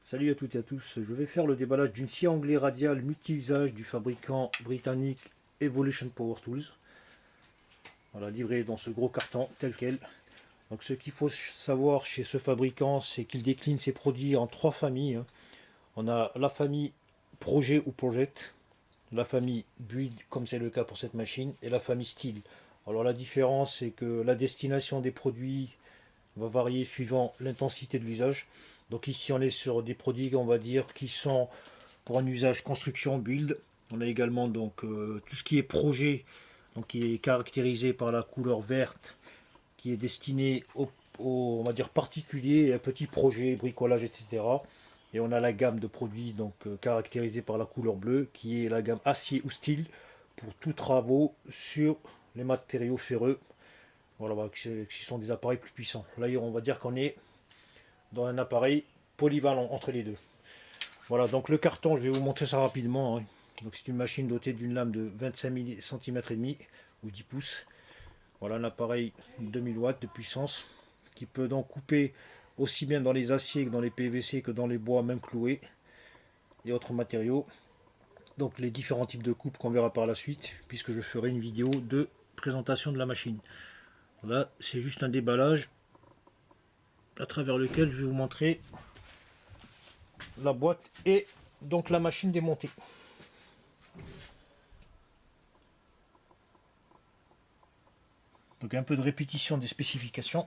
Salut à toutes et à tous, je vais faire le déballage d'une scie anglais radiale multi-usage du fabricant britannique Evolution Power Tools. Voilà, livré dans ce gros carton tel quel. Donc ce qu'il faut savoir chez ce fabricant, c'est qu'il décline ses produits en trois familles. On a la famille projet ou project, la famille build comme c'est le cas pour cette machine, et la famille style. Alors la différence, c'est que la destination des produits va varier suivant l'intensité de l'usage. Donc ici on est sur des produits, on va dire, qui sont pour un usage construction build. On a également donc tout ce qui est projet, donc qui est caractérisé par la couleur verte, qui est destiné aux on va dire particuliers, à petits projets, bricolage, etc. Et on a la gamme de produits donc caractérisée par la couleur bleue, qui est la gamme acier ou style pour tous travaux sur les matériaux ferreux. Voilà, qui sont des appareils plus puissants. Là, on va dire qu'on est dans un appareil polyvalent entre les deux. Voilà, donc le carton, je vais vous montrer ça rapidement. Donc c'est une machine dotée d'une lame de 25 cm et demi ou 10 pouces. Voilà un appareil 2000 watts de puissance qui peut donc couper aussi bien dans les aciers que dans les PVC que dans les bois même cloués et autres matériaux. Donc les différents types de coupes qu'on verra par la suite puisque je ferai une vidéo de présentation de la machine. Là, c'est juste un déballage à travers lequel je vais vous montrer la boîte et donc la machine démontée. Donc un peu de répétition des spécifications.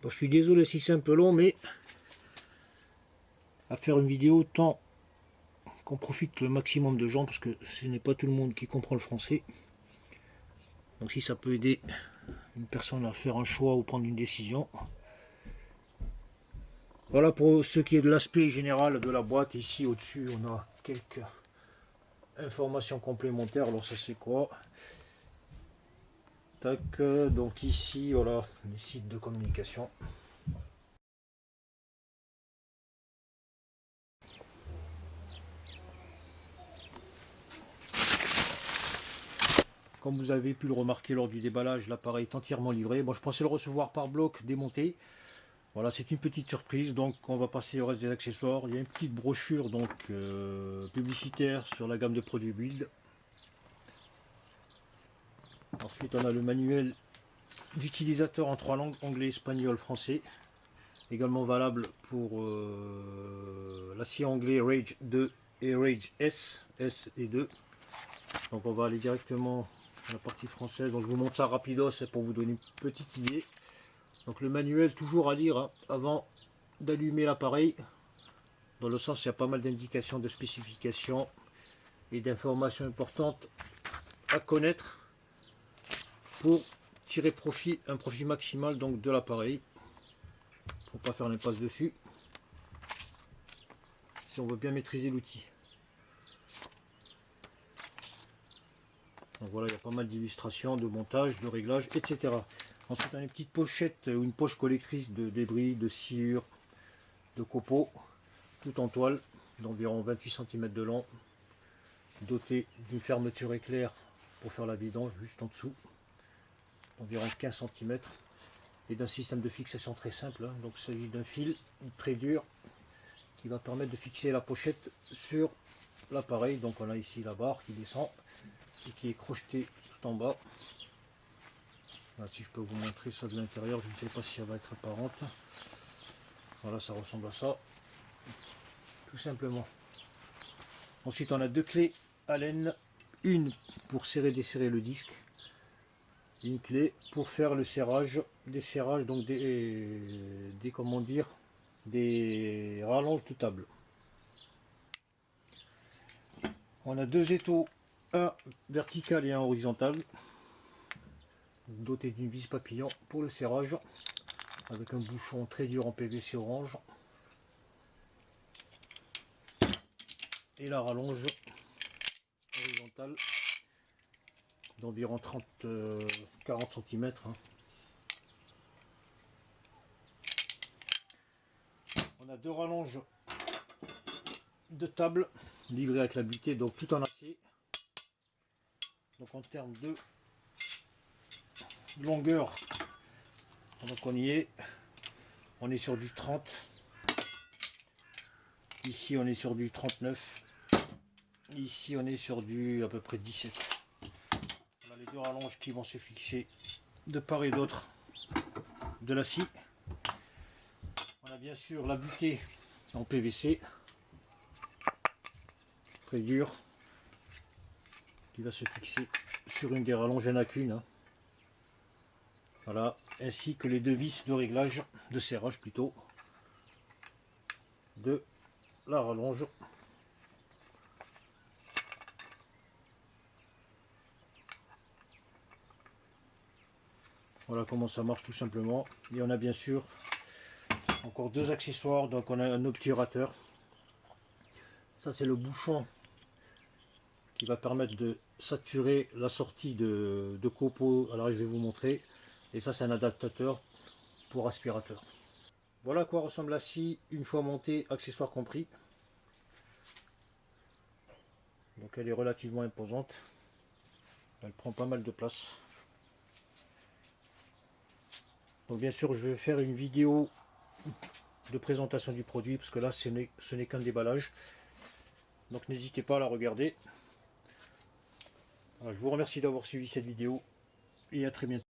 Bon, je suis désolé si c'est un peu long, mais à faire une vidéo tant qu'on profite le maximum de gens, parce que ce n'est pas tout le monde qui comprend le français. Donc si ça peut aider une personne à faire un choix ou prendre une décision. Voilà pour ce qui est de l'aspect général de la boîte. Ici au-dessus on a quelques informations complémentaires. Alors ça c'est quoi? Tac, donc ici voilà les sites de communication. Comme vous avez pu le remarquer lors du déballage, l'appareil est entièrement livré. Bon, je pensais le recevoir par bloc démonté. Voilà, c'est une petite surprise. Donc, on va passer au reste des accessoires. Il y a une petite brochure donc publicitaire sur la gamme de produits Build. Ensuite, on a le manuel d'utilisateur en trois langues, anglais, espagnol, français. Également valable pour l'acier anglais Rage 2 et Rage S, S et 2. Donc, on va aller directement la partie française, donc je vous montre ça rapidos pour vous donner une petite idée. Donc le manuel toujours à lire avant d'allumer l'appareil. Dans le sens, il y a pas mal d'indications, de spécifications et d'informations importantes à connaître pour tirer un profit maximal donc de l'appareil. Il ne faut pas faire l'impasse dessus si on veut bien maîtriser l'outil. Donc voilà, il y a pas mal d'illustrations, de montage, de réglage, etc. Ensuite, on a une petite pochette ou une poche collectrice de débris, de sciures, de copeaux, tout en toile, d'environ 28 cm de long, doté d'une fermeture éclair pour faire la vidange juste en dessous, d'environ 15 cm, et d'un système de fixation très simple. Donc il s'agit d'un fil très dur qui va permettre de fixer la pochette sur l'appareil. Donc on a ici la barre qui descend et qui est crochetée tout en bas. Là, si je peux vous montrer ça de l'intérieur, je ne sais pas si elle va être apparente. Voilà, ça ressemble à ça, tout simplement. Ensuite, on a deux clés Allen, une pour serrer et desserrer le disque, et une clé pour faire le serrage, des serrages, donc des comment dire, des rallonges de table. On a deux étaux, un vertical et un horizontal. doté d'une vis papillon pour le serrage, avec un bouchon très dur en PVC orange. Et la rallonge horizontale d'environ 40 cm. On a deux rallonges de table livrées avec la butée, donc tout en acier. Donc en termes de longueur, donc on y est sur du 30. Ici on est sur du 39. Ici on est sur du à peu près 17. On a les deux rallonges qui vont se fixer de part et d'autre de la scie. On a bien sûr la butée en PVC très dure qui va se fixer sur une des rallonges, il n'y en a qu'une, hein. Voilà, ainsi que les deux vis de réglage, de serrage plutôt, de la rallonge. Voilà comment ça marche tout simplement. Et on a bien sûr encore deux accessoires. Donc on a un obturateur. Ça c'est le bouchon qui va permettre de saturer la sortie de copeaux. Alors je vais vous montrer. Et ça c'est un adaptateur pour aspirateur. Voilà à quoi ressemble la scie une fois montée, accessoires compris. Donc elle est relativement imposante. Elle prend pas mal de place. Donc bien sûr je vais faire une vidéo de présentation du produit parce que là ce n'est qu'un déballage. Donc n'hésitez pas à la regarder. Alors, je vous remercie d'avoir suivi cette vidéo et à très bientôt.